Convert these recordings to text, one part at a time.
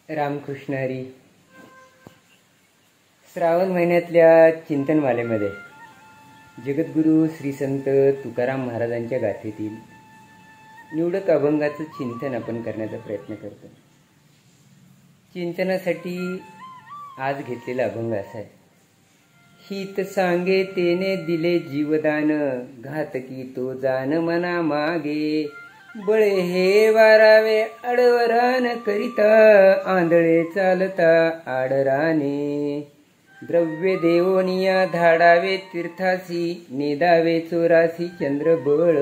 रामकृष्ण हरी. श्रावण महिन्यातल्या चिंतनमालेमध्ये जगद्गुरु श्री संत तुकाराम महाराजांच्या गाथेतील निवडक अभंगाचं चिंतन आपण करण्याचा प्रयत्न करतो. चिंतनासाठी आज घेतलेला अभंग असा आहे. हित सांगे तेने दिले जीवदान, घातकी तो जान मना मागे. बळे हे वारावे अडवरान करिता, आंधळे चालता आडराने. द्रव्य देवोनिया धाडावे तीर्थासी, नेदावे चोरासी चंद्रबळ.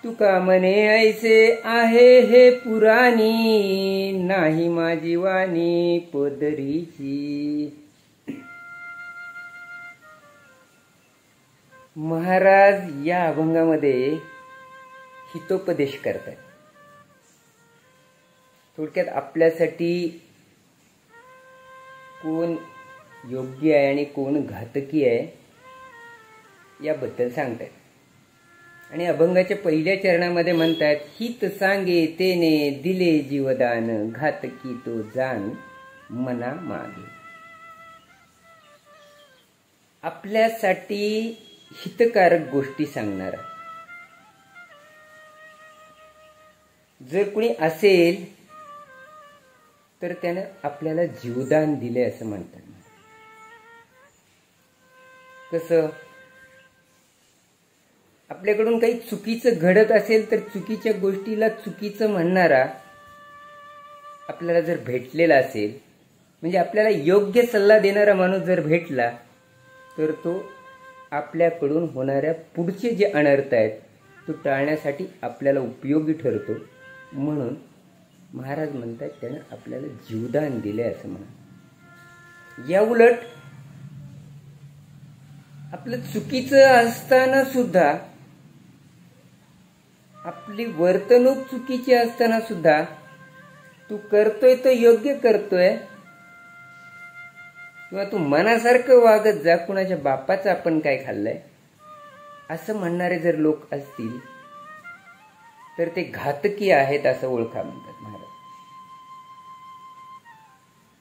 तुका म्हणे ऐसे आहे हे पुराणी, नाही माझी वाणी पदरीची. महाराज या अभंगामध्ये हितोपदेश करतात. थोडक्यात आपल्यासाठी कोण योग्य आहे आणि कोण घातकी आहे याबद्दल सांगतात. आणि अभंगाच्या पहिल्या चरणामध्ये म्हणतात, हित सांगे तेने दिले जीवदान, घातकी तो जान मना मागे. आपल्यासाठी हितकारक गोष्टी सांगणारा जर कोणी असेल तर त्यानं आपल्याला जीवदान दिले असं म्हणतात. कसं, आपल्याकडून काही चुकीचं घडत असेल तर चुकीच्या गोष्टीला चुकीचं म्हणणारा आपल्याला जर भेटलेला असेल, म्हणजे आपल्याला योग्य सल्ला देणारा माणूस जर भेटला तर तो आपल्याकडून होणाऱ्या पुढचे जे अनर्थ आहेत तो टाळण्यासाठी आपल्याला उपयोगी ठरतो. म्हणून महाराज म्हणतात त्यानं आपल्याला जीवदान दिले असं म्हणा. या उलट आपलं चुकीचं असताना सुद्धा, आपली वर्तणूक चुकीची असताना सुद्धा तू करतोय तो योग्य करतोय, किंवा तू मनासारखं वागत जा, कुणाच्या बापाचं आपण काय खाल्लंय असं म्हणणारे जर लोक असतील तर ते घातकी आहेत असं ओळखा म्हणतात महाराज.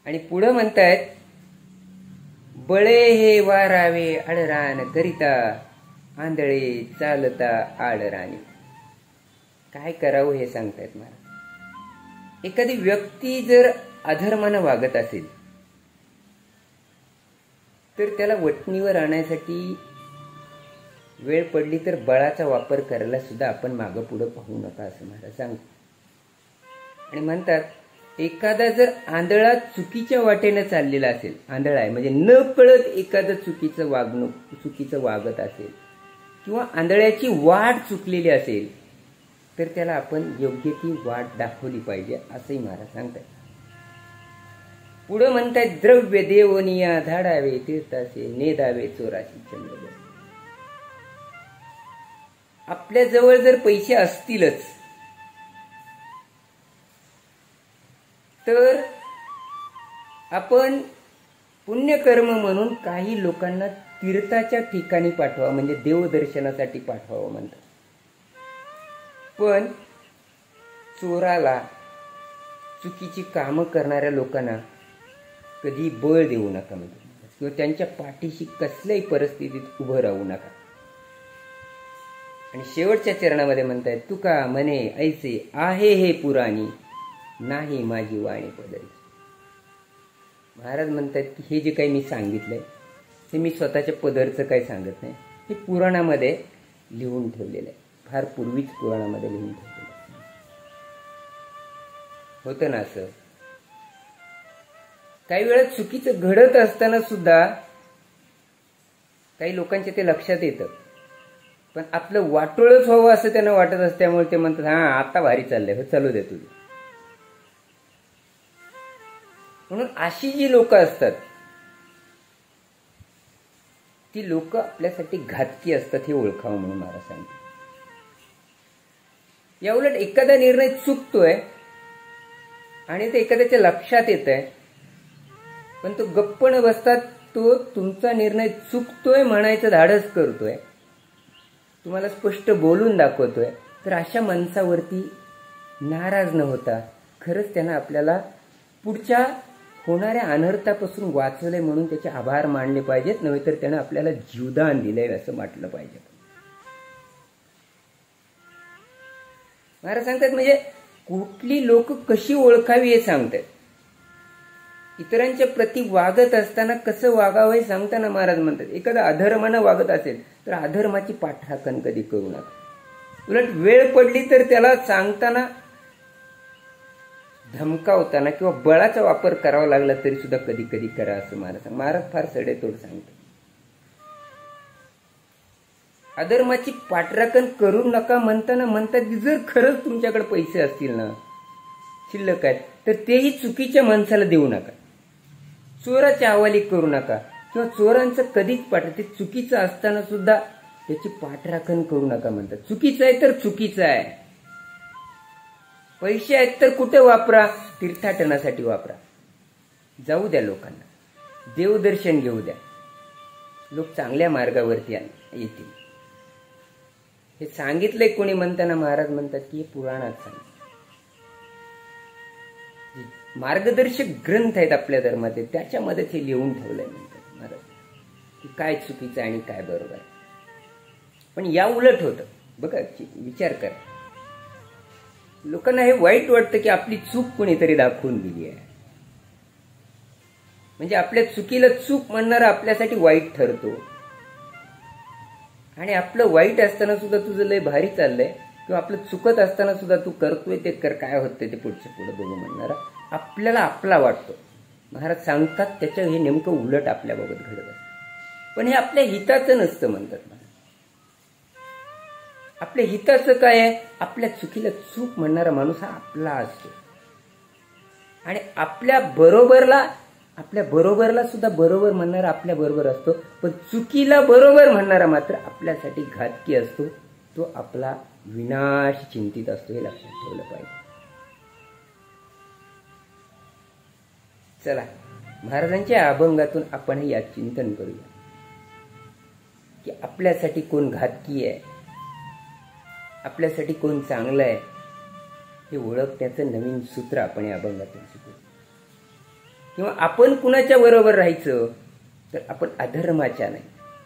आणि पुढं म्हणतायत, बळे हे वारावे अडरान करिता, आंधळे चालता आडराणी. काय करावं हे सांगतायत महाराज. एखादी व्यक्ती जर अधर्मानं वागत असेल तर त्याला वटणीवर आणण्यासाठी वेळ पडली तर बळाचा वापर करायला सुद्धा आपण मागं पुढं पाहू नका असं महाराज सांगतात. आणि म्हणतात, एखादा जर आंधळा चुकीच्या वाटेने चाललेला असेल, आंधळा आहे म्हणजे न कळत एखादं चुकीचं वागत असेल, किंवा आंधळ्याची वाट चुकलेली असेल तर त्याला आपण योग्य ती वाट दाखवली पाहिजे असंही महाराज सांगतात. पुढं म्हणतात, द्रव्य देवोनिया धाडावे तीर्थासे, नेदावे चोराशी चंद्रबळ. आपल्या जवळ जर पैसे असतीलच तर आपण पुण्यकर्म म्हणून काही लोकांना तीर्थाच्या ठिकाणी पाठवा, म्हणजे देवदर्शनासाठी पाठवावं म्हणतात. पण चोराला, चुकीची कामं करणाऱ्या लोकांना कधी बळ देऊ नका म्हणतात, किंवा त्यांच्या पाठीशी कसल्याही परिस्थितीत उभं राहू नका. आणि शेवटच्या चरणामध्ये म्हणतायत, तुका म्हणे ऐसे आहे हे पुराणी, नाही माझी वाणी पदरी. महाराज म्हणतात की हे जे काही मी सांगितलंय ते मी स्वतःच्या पदरचं काही सांगत नाही, हे पुराणामध्ये लिहून ठेवलेलं आहे. फार पूर्वीच पुराणामध्ये लिहून ठेवलेलं आहे. होतं ना असं, काही वेळा चुकीचं घडत असताना सुद्धा काही लोकांच्या ते लक्षात येतं, पण आपलं वाटोळच व्हावं असं त्यांना वाटत असल्यामुळे ते म्हणतात, हा आता भारी चाललंय, हो चालू दे तुझं. म्हणून अशी जी लोक असतात ती लोक आपल्यासाठी घातकी असतात हे ओळखावं म्हणून महाराज सांगतात. या उलट एखादा निर्णय चुकतोय आणि ते एखाद्याच्या लक्षात येत आहे, पण तो गप्प न बसतात, तो तुमचा निर्णय चुकतोय म्हणायचं धाडस करतोय, तुम्हाला स्पष्ट बोलून दाखवतोय, तर अशा माणसावरती नाराज न होता खरंच त्यांना आपल्याला पुढच्या होणाऱ्या अनर्थापासून वाचवले म्हणून त्याचे आभार मानले पाहिजेत, नव्हे तर त्यानं आपल्याला जीवदान दिलंय असं म्हटलं पाहिजे. महाराज सांगतात म्हणजे कुठली लोक कशी ओळखावी हे सांगतात. इतरांच्या प्रती वागत असताना कसं वागावं हे सांगताना महाराज म्हणतात, एखादा अधर्मानं वागत असेल तर अधर्माची पाठराखण कधी करू नका. उलट वेळ पडली तर त्याला सांगताना, धमकावताना किंवा बळाचा वापर करावा लागला तरी सुद्धा कधी कधी करा असं महाराज फार सडेतोड सांगतात. अधर्माची पाठराखण करू नका म्हणताना म्हणतात की जर खरंच तुमच्याकडे पैसे असतील ना, शिल्लक आहेत, तर तेही चुकीच्या माणसाला देऊ नका. चोराच्या हवाली करू नका किंवा चोरांचं कधीच ते चुकीचं असताना सुद्धा त्याची पाठराखण करू नका म्हणतात. चुकीचं आहे तर चुकीचं आहे. पैसे आहेत तर कुठे वापरा? तीर्थाटनासाठी वापरा. जाऊ द्या लोकांना, देवदर्शन घेऊ द्या, लोक चांगल्या मार्गावरती येतील. हे सांगितलंय कोणी म्हणताना महाराज म्हणतात की हे पुराणात सांगितलं. मार्गदर्शक ग्रंथ आहेत आपल्या धर्माचे, त्याच्यामध्ये ते लिहून ठेवलंय म्हणतात महाराज की काय चुकीचं आणि काय बरोबर आहे. पण या उलट होतं बघा, विचार करा. लोकांना हे वाईट वाटतं की आपली चूक कोणीतरी दाखवून दिली आहे. म्हणजे आपल्या चुकीला चूक म्हणणारा आपल्यासाठी वाईट ठरतो. आणि आपलं वाईट असताना सुद्धा तुझं लय भारी चाललंय, किंवा आपलं चुकत असताना सुद्धा तू करतोय ते कर, काय होतंय ते पुढचं पुढे बघू म्हणणारा आपल्याला आपला वाटतो. महाराज सांगतात त्याच्या हे नेमकं उलट आपल्याबाबत घडत असतं. पण हे आपल्या हिताचं नसतं म्हणतात महाराज. आपल्या हिताचं काय आहे? आपल्या चुकीला चूक म्हणणारा माणूस हा आपला असतो. आणि आपल्या बरोबरला सुद्धा बरोबर म्हणणारा आपल्या बरोबर असतो. पण चुकीला बरोबर म्हणणारा मात्र आपल्यासाठी घातकी असतो. तो आपला विनाश चिंतित असतो, हे लक्षात ठेवलं पाहिजे. चला, महाराजांच्या अभंगातून आपण यात चिंतन करूया की आपल्यासाठी कोण घातकी आहे, आपल्यासाठी कोण चांगलं आहे, हे ओळखण्याचं नवीन सूत्र आपण या अभंगातून शिकू. किंवा आपण कुणाच्या बरोबर राहायचं तर आपण अधर्माच्या नाही,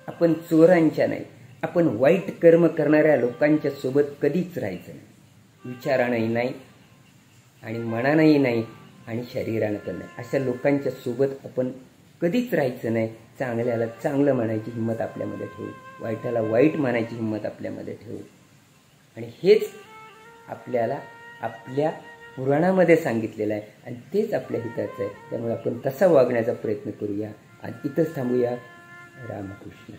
आपण चोरांच्या नाही, आपण वाईट कर्म करणाऱ्या लोकांच्या सोबत कधीच राहायचं नाही. विचारानंही नाही आणि मनानंही नाही आणि शरीरानं पण नाही. अशा लोकांच्या सोबत आपण कधीच राहायचं नाही. चांगल्याला चांगलं म्हणायची हिंमत आपल्यामध्ये ठेवू, वाईटाला वाईट म्हणायची हिंमत आपल्यामध्ये ठेवू. आणि हेच आपल्याला आपल्या पुराणामध्ये सांगितलेलं आहे आणि तेच आपल्या हिताचं आहे. त्यामुळे आपण तसा वागण्याचा प्रयत्न करूया. आणि इथंच थांबूया. रामकृष्ण.